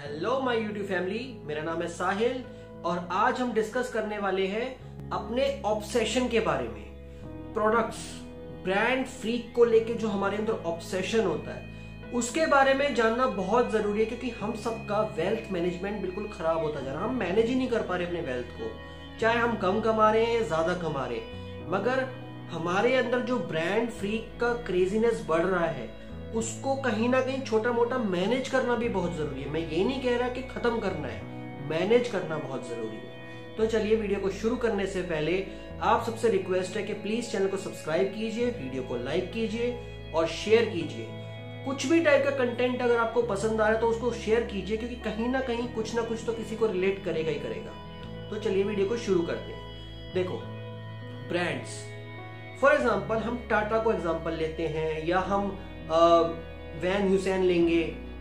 Hello my YouTube family, मेरा नाम है साहिल और आज हम डिस्कस करने वाले हैं अपने ऑब्सेशन के बारे में। प्रोडक्ट्स, ब्रांड फ्रीक को लेके जो हमारे अंदर ऑब्सेशन होता है उसके बारे में जानना बहुत जरूरी है, क्योंकि हम सबका वेल्थ मैनेजमेंट बिल्कुल खराब होता जा रहा है। हम मैनेज ही नहीं कर पा रहे अपने वेल्थ को, चाहे हम कम कमा रहे हैं या ज्यादा कमा रहे हैं। मगर हमारे अंदर जो ब्रांड फ्रीक का क्रेजीनेस बढ़ रहा है उसको कहीं ना कहीं छोटा मोटा मैनेज करना भी बहुत जरूरी है। मैं ये नहीं कह रहा कि खत्म करना है, मैनेज करना बहुत जरूरी है। तो चलिए, वीडियो को शुरू करने से पहले आप सबसे रिक्वेस्ट है कि प्लीज चैनल को सब्सक्राइब कीजिए, वीडियो को लाइक कीजिए और शेयर कीजिए। कुछ भी टाइप का कंटेंट अगर आपको पसंद आ रहा है तो उसको शेयर कीजिए, क्योंकि कहीं ना कहीं कुछ ना कुछ तो किसी को रिलेट करेगा ही करेगा। तो चलिए वीडियो को शुरू करते हैं। देखो, ब्रांड्स, फॉर एग्जाम्पल हम टाटा को एग्जाम्पल लेते हैं, या हम वैन ह्यूसेन लेंगे,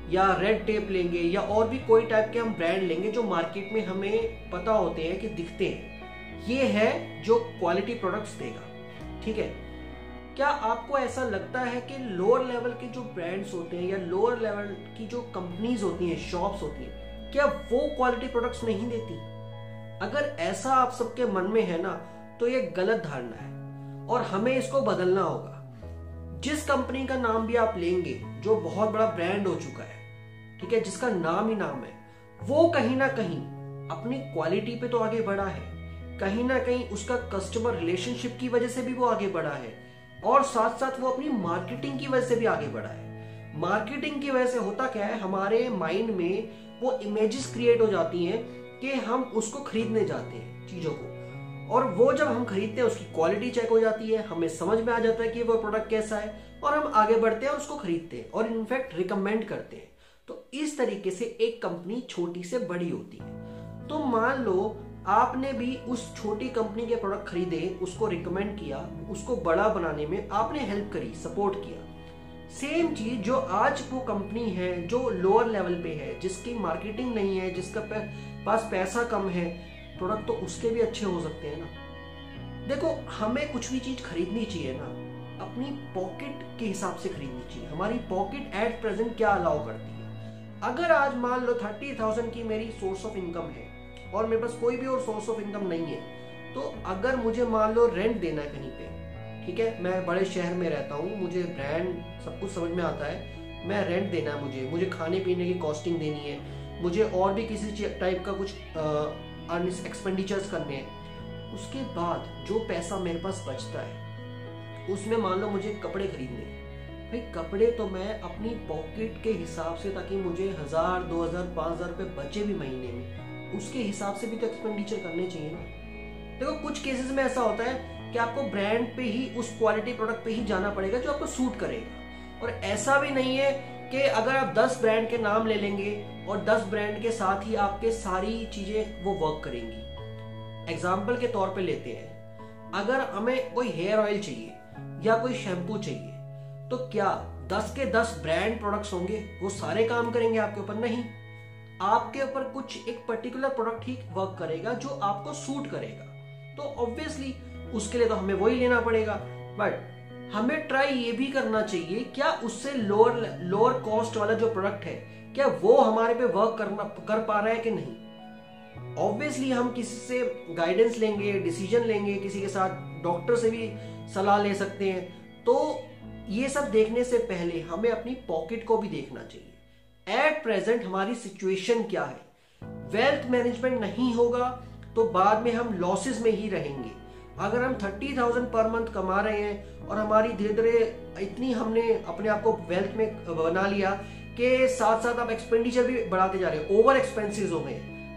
या रेड टेप लेंगे, या और भी कोई टाइप के हम ब्रांड लेंगे जो मार्केट में हमें पता होते हैं कि दिखते हैं। ये है जो क्वालिटी प्रोडक्ट्स देगा, ठीक है। क्या आपको ऐसा लगता है कि लोअर लेवल के जो ब्रांड्स होते हैं या लोअर लेवल की जो कंपनीज होती हैं, शॉप्स होती हैं, क्या वो क्वालिटी प्रोडक्ट्स नहीं देती? अगर ऐसा आप सबके मन में है ना, तो ये गलत धारणा है और हमें इसको बदलना होगा। जिस कंपनी का नाम भी आप लेंगे जो बहुत बड़ा ब्रांड हो चुका है, ठीक है, जिसका नाम ही नाम है, वो कहीं ना कहीं अपनी क्वालिटी पे तो आगे बढ़ा है, कहीं ना कहीं उसका कस्टमर रिलेशनशिप की वजह से भी वो आगे बढ़ा है, और साथ साथ वो अपनी मार्केटिंग की वजह से भी आगे बढ़ा है। मार्केटिंग की वजह से होता क्या है, हमारे माइंड में वो इमेजेस क्रिएट हो जाती हैं कि हम उसको खरीदने जाते हैं चीजों को, और वो जब हम खरीदते हैं उसकी क्वालिटी चेक हो जाती है, हमें समझ में आ जाता है कि वो प्रोडक्ट कैसा है, और हम आगे बढ़ते हैं, उसको खरीदते हैं और इनफैक्ट रिकमेंड करते हैं। तो इस तरीके से एक कंपनी छोटी से बड़ी होती है। तो मान लो आपने भी उस छोटी कंपनी के प्रोडक्ट खरीदे, उसको रिकमेंड किया, उसको बड़ा बनाने में आपने हेल्प करी, सपोर्ट किया। सेम चीज जो आज वो कंपनी है जो लोअर लेवल पे है, जिसकी मार्केटिंग नहीं है, जिसका पास पैसा कम है, प्रोडक्ट तो उसके भी अच्छे हो सकते हैं ना। देखो, हमें कुछ भी चीज खरीदनी चाहिए ना, अपनी पॉकेट के हिसाब से खरीदनी चाहिए। हमारी पॉकेट एट प्रेजेंट क्या अलाउ करती है। अगर आज मान लो 30,000 की मेरी सोर्स ऑफ इनकम है और मेरे पास कोई भी और सोर्स ऑफ इनकम नहीं है, तो अगर मुझे मान लो रेंट देना है कहीं पे, ठीक है, मैं बड़े शहर में रहता हूँ, मुझे ब्रांड सब कुछ समझ में आता है, मैं रेंट देना है, मुझे खाने पीने की कॉस्टिंग देनी है, मुझे और भी किसी टाइप का कुछ एक्सपेंडिचर्स करने हैं, उसके बाद जो पैसा मेरे पास बचता है उसमें मान लो मुझे कपड़े खरीदने हैं। भाई, कपड़े तो मैं अपनी पॉकेट के हिसाब से, ताकि मुझे 1000, 2000, 5000 रुपए बचे भी महीने में, उसके हिसाब से भी तो एक्सपेंडिचर करने चाहिए ना। देखो, कुछ केसेस में ऐसा होता है कि आपको ब्रांड पे ही, उस क्वालिटी प्रोडक्ट पे ही जाना पड़ेगा जो आपको सूट करेगा, और ऐसा भी नहीं है कि अगर आप 10 ब्रांड के नाम ले लेंगे और 10 ब्रांड के साथ ही आपके सारी चीजें वो वर्क करेंगी। एग्जाम्पल के तौर पे लेते हैं, अगर हमें कोई हेयर ऑयल चाहिए या कोई शैम्पू चाहिए, तो क्या 10 के 10 ब्रांड प्रोडक्ट्स होंगे वो सारे काम करेंगे आपके ऊपर? नहीं, आपके ऊपर कुछ एक पर्टिकुलर प्रोडक्ट ही वर्क करेगा जो आपको सूट करेगा। तो ऑब्वियसली उसके लिए तो हमें वही लेना पड़ेगा। बट हमें ट्राई ये भी करना चाहिए, क्या उससे लोअर कॉस्ट वाला जो प्रोडक्ट है, क्या वो हमारे पे वर्क कर पा रहा है कि नहीं। ऑब्वियसली हम किसी से गाइडेंस लेंगे, डिसीजन लेंगे, किसी के साथ डॉक्टर से भी सलाह ले सकते हैं। तो ये सब देखने से पहले हमें अपनी पॉकेट को भी देखना चाहिए। एट प्रेजेंट हमारी सिचुएशन क्या है। वेल्थ मैनेजमेंट नहीं होगा तो बाद में हम लॉसेस में ही रहेंगे। अगर हम 30,000 पर मंथ कमा रहे हैं और हमारी धीरे धीरे इतनी हमने अपने आप को वेल्थ में बना लिया कि साथ साथ आप एक्सपेंडिचर भी बढ़ाते जा रहे हैं, ओवर एक्सपेंसेस हो गए,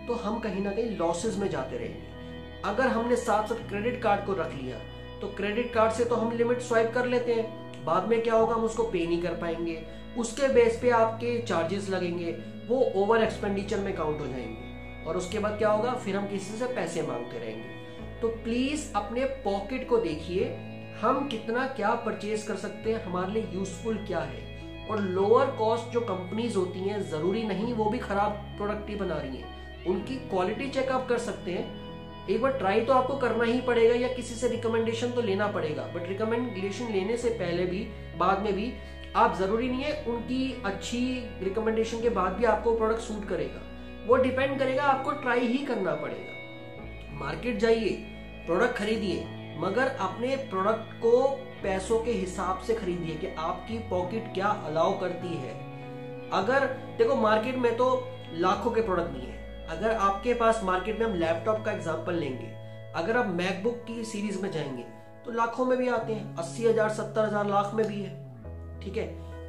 तो हम कहीं ना कहीं लॉसेस में जाते रहेंगे। अगर हमने साथ साथ क्रेडिट कार्ड को रख लिया, तो क्रेडिट कार्ड से तो हम लिमिट स्वाइप कर लेते हैं, बाद में क्या होगा, हम उसको पे नहीं कर पाएंगे, उसके बेस पे आपके चार्जेस लगेंगे, वो ओवर एक्सपेंडिचर में काउंट हो जाएंगे, और उसके बाद क्या होगा, फिर हम किसी से पैसे मांगते रहेंगे। तो प्लीज अपने पॉकेट को देखिए, हम कितना क्या परचेज कर सकते हैं, हमारे लिए यूजफुल क्या है। और लोअर कॉस्ट जो कंपनीज होती हैं, जरूरी नहीं वो भी खराब प्रोडक्ट ही बना रही हैं, उनकी क्वालिटी चेकअप कर सकते हैं। एक बार ट्राई तो आपको करना ही पड़ेगा, या किसी से रिकमेंडेशन तो लेना पड़ेगा, बट रिकमेंडेशन लेने से पहले भी, बाद में भी आप जरूरी नहीं है उनकी अच्छी रिकमेंडेशन के बाद भी आपको प्रोडक्ट सूट करेगा, वो डिपेंड करेगा, आपको ट्राई ही करना पड़ेगा। मार्केट जाइए, प्रोडक्ट खरीदिए, मगर अपने प्रोडक्ट को पैसों के हिसाब से खरीदिए कि आपकी पॉकेट क्या अलाउ करती है। अगर देखो मार्केट में तो लाखों के प्रोडक्ट नहीं है, अगर आपके पास मार्केट में हम लैपटॉप का एग्जांपल लेंगे, अगर आप मैकबुक की सीरीज में जाएंगे तो लाखों में भी आते हैं, 80,000 70,000 लाख में भी है, ठीक है।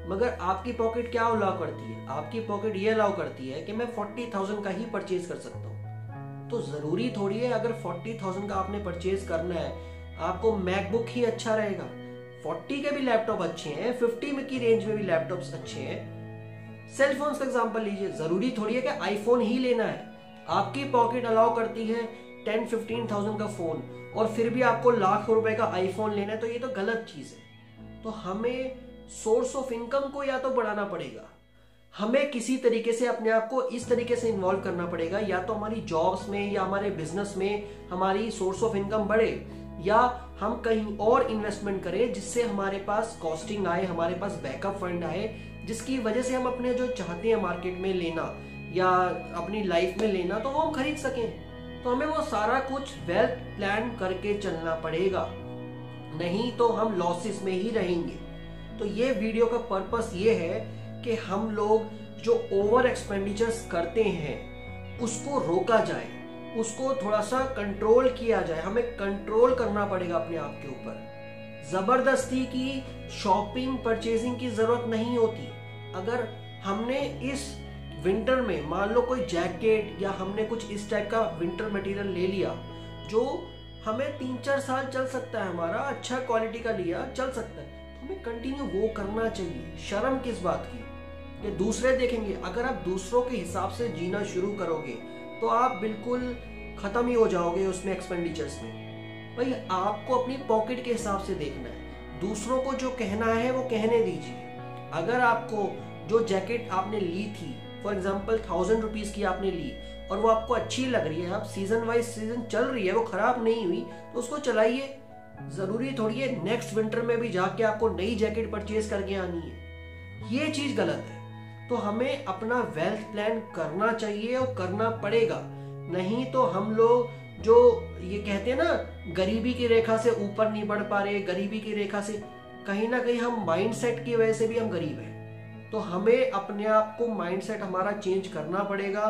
मगर आपकी पॉकेट क्या अलाउ करती है? आपकी पॉकेट ये अलाउ करती है कि मैं 40,000 का ही परचेज कर सकता हूँ। तो जरूरी थोड़ी है अगर 40,000 का आपने परचेज करना है आपको मैकबुक ही अच्छा रहेगा। 40 के भी लैपटॉप अच्छे हैं, 50 में की रेंज में भी लैपटॉप्स अच्छे हैं। सेल फोन्स का एग्जांपल लीजिए, जरूरी थोड़ी है कि आईफोन ही लेना है। आपकी पॉकेट अलाउ करती है 10-15,000 का फोन और फिर भी आपको लाख रुपए का आईफोन लेना है, तो ये तो गलत चीज है। तो हमें सोर्स ऑफ इनकम को या तो बढ़ाना पड़ेगा, हमें किसी तरीके से अपने आप को इस तरीके से इन्वॉल्व करना पड़ेगा, या तो हमारी जॉब्स में या हमारे बिजनेस में हमारी सोर्स ऑफ इनकम बढ़े, या हम कहीं और इन्वेस्टमेंट करें जिससे हमारे पास कॉस्टिंग आए, हमारे पास बैकअप फंड आए, जिसकी वजह से हम अपने जो चाहते हैं मार्केट में लेना या अपनी लाइफ में लेना तो वो हम खरीद सकें। तो हमें वो सारा कुछ वेल्थ प्लान करके चलना पड़ेगा, नहीं तो हम लॉसेस में ही रहेंगे। तो ये वीडियो का पर्पस ये है कि हम लोग जो ओवर एक्सपेंडिचर्स करते हैं उसको रोका जाए, उसको थोड़ा सा कंट्रोल किया जाए। हमें कंट्रोल करना पड़ेगा अपने आप के ऊपर। जबरदस्ती की शॉपिंग परचेजिंग की जरूरत नहीं होती। अगर हमने इस विंटर में मान लो कोई जैकेट या हमने कुछ इस टाइप का विंटर मटेरियल ले लिया जो हमें 3-4 साल चल सकता है, हमारा अच्छा क्वालिटी का लिया चल सकता है, हमें कंटिन्यू वो करना चाहिए। शर्म किस बात की कि दूसरे देखेंगे। अगर आप दूसरों के हिसाब से जीना शुरू करोगे तो आप बिल्कुल खत्म ही हो जाओगे उसमें एक्सपेंडिचर्स में। भाई आपको अपनी पॉकेट के हिसाब से देखना है, दूसरों को जो कहना है वो कहने दीजिए। अगर आपको जो जैकेट आपने ली थी फॉर एग्जाम्पल 1000 रुपीज की आपने ली और वो आपको अच्छी लग रही है, आप सीजन वाइज सीजन चल रही है, वो खराब नहीं हुई तो उसको चलाइए। जरूरी थोड़ी है नेक्स्ट विंटर में भी जाके आपको नई जैकेट परचेज करके आनी है, ये चीज गलत है। तो हमें अपना वेल्थ प्लान करना चाहिए और करना पड़ेगा, नहीं तो हम लोग जो ये कहते हैं ना गरीबी की रेखा से ऊपर नहीं बढ़ पा रहे, गरीबी की रेखा से कहीं ना कहीं हम माइंडसेट की वजह से भी हम गरीब हैं। तो हमें अपने आप को माइंडसेट हमारा चेंज करना पड़ेगा।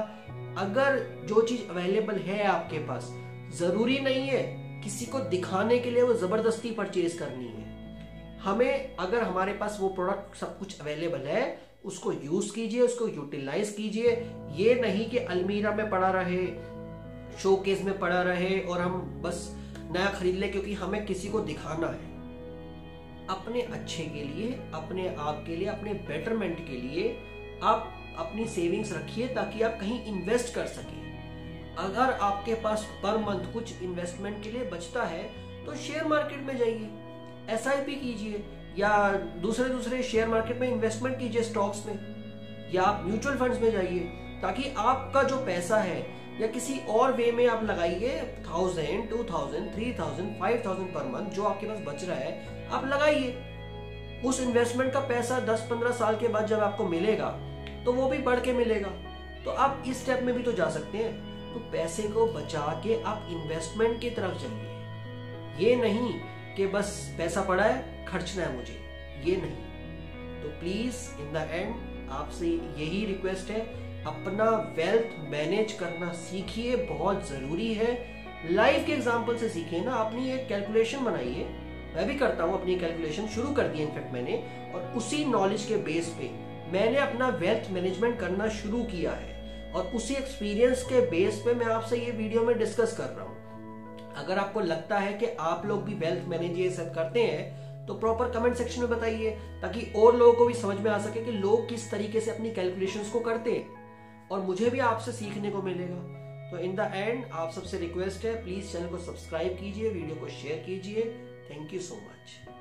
अगर जो चीज अवेलेबल है आपके पास, जरूरी नहीं है किसी को दिखाने के लिए वो जबरदस्ती परचेज करनी है। हमें अगर हमारे पास वो प्रोडक्ट सब कुछ अवेलेबल है उसको यूज कीजिए, उसको यूटिलाइज कीजिए। ये नहीं कि अलमीरा में पड़ा रहे, शोकेस में पड़ा रहे और हम बस नया खरीद ले क्योंकि हमें किसी को दिखाना है। अपने अच्छे के लिए, अपने आप के लिए, अपने बेटरमेंट के लिए आप अपनी सेविंग्स रखिए ताकि आप कहीं इन्वेस्ट कर सकें। अगर आपके पास पर मंथ कुछ इन्वेस्टमेंट के लिए बचता है तो शेयर मार्केट में जाइए, SIP कीजिए या दूसरे शेयर मार्केट में इन्वेस्टमेंट कीजिए, स्टॉक्स में, या आप म्यूचुअल फंड्स में जाइए, ताकि आपका जो पैसा है या किसी और वे में आप लगाइए 1000, 2000, 3000, 5000 पर मंथ जो आपके पास बच रहा है आप लगाइए। उस इन्वेस्टमेंट का पैसा 10-15 साल के बाद जब आपको मिलेगा तो वो भी बढ़ के मिलेगा। तो आप इस स्टेप में भी तो जा सकते हैं। तो पैसे को बचा के आप इन्वेस्टमेंट की तरफ जाइए, ये नहीं कि बस पैसा पड़ा है खर्चना है मुझे, ये नहीं। तो प्लीज इन द एंड आपसे यही रिक्वेस्ट है, अपना वेल्थ मैनेज करना सीखिए, बहुत जरूरी है। लाइफ के एग्जांपल से सीखिए ना, अपनी एक कैलकुलेशन बनाइए। मैं भी करता हूँ, अपनी कैलकुलेशन शुरू कर दी इनफैक्ट मैंने, और उसी नॉलेज के बेस पे मैंने अपना वेल्थ मैनेजमेंट करना शुरू किया है और उसी एक्सपीरियंस के बेस पे मैं आपसे ये वीडियो में डिस्कस कर रहा हूँ। अगर आपको लगता है कि आप लोग भी वेल्थ मैनेज ये सब करते हैं तो प्रॉपर कमेंट सेक्शन में बताइए, ताकि और लोगों को भी समझ में आ सके कि लोग किस तरीके से अपनी कैलकुलेशंस को करते हैं और मुझे भी आपसे सीखने को मिलेगा। तो इन द एंड आप सबसे रिक्वेस्ट है, प्लीज चैनल को सब्सक्राइब कीजिए, वीडियो को शेयर कीजिए। Thank you so much.